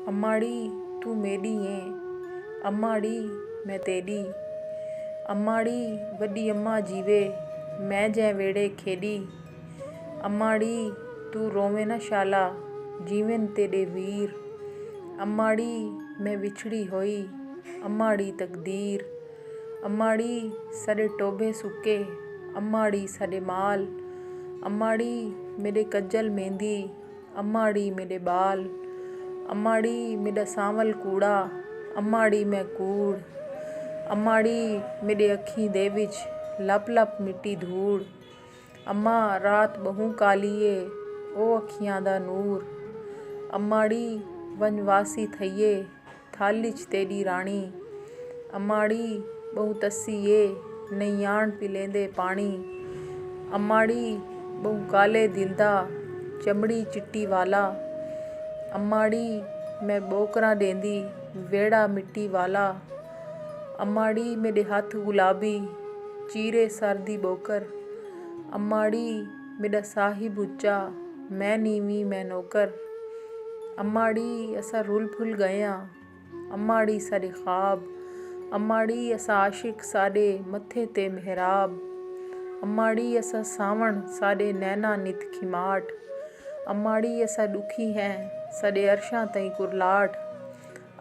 अम्माड़ी तू मेरी है, अम्माड़ी मैं तेरी। अम्माड़ी वड्डी अम्मा जीवे, मैं जै वेड़े खेड़ी। अम्माड़ी तू रोवे ना शाला, जीवन तेरे वीर। अम्माड़ी मैं विछड़ी होई, अम्माड़ी तकदीर। अम्माड़ी साडे टोबे सुके, अम्माड़ी साडे माल। अम्माड़ी मेरे कज्जल मेहंदी, अम्माड़ी मेरे बाल। अम्माड़ी मेरा सांवल कूड़ा, अम्माड़ी मैं कूड़। अम्माड़ी मेरे अखीं दे विच लप लप मिट्टी धूड़। अम्मा रात बहु कालीए, ओ अखियां दा नूर। अम्माड़ी वनवासी थईए, थाली च तेरी राणी। अम्माड़ी बहु तस्सीए, नैयाण पिलेंदे पानी। अम्माड़ी बहु काले दिल दा, चमड़ी चिट्टी वाला। अम्माड़ी मैं बोकरां देंदी, वेड़ा मिट्टी वाला। अम्माड़ी मेरे हथ गुलाबी, चीरे सर दी बोकर। अम्माड़ी मेरा साहिब उच्चा, मैं नीवी मैं नौकर। अम्माड़ी असा रुल फुल गया, अम्माड़ी सारे ख्वाब। अम्माड़ी असा आशिक साडे मत्थे ते मेहराब। अम्माड़ी असा सावण साडे नैना नित खिमाट। अम्माड़ी असा दुखी हैं साडे अरशां तई कुरलाट।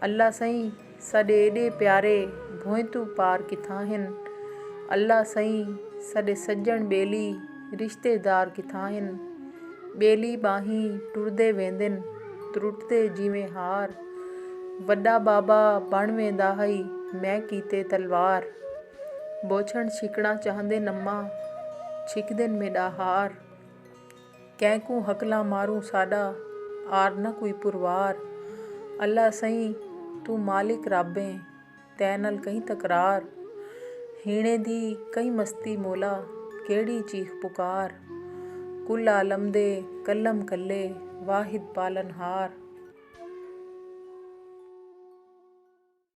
अल्लाह सईं साडे एडे प्यारे, भोएं तू पार किथां हिन। अल्लाह सईं साडे सज्जण बेली, रिश्तेदार किथां हिन। बेली बाहीं टुरदे वेंदिन, त्रुटदे जिवें हार। वड्डा बाबा बण वेंदा हई, मैं कीते तलवार। बोछण छिकणा चाहंदे नम्मा, छिकदेन मेरा हार। कैंकू हकला मारूं साडा, आर न कोई पुरवार। अल्लाह सईं तू मालिक रब ऐ, तै नाल कहीं तकरार। हीणे दी कहीं मस्ती मौला, केड़ी चीख पुकार। कुल आलम दे कल्लम कल्ले, वाहिद पालनहार।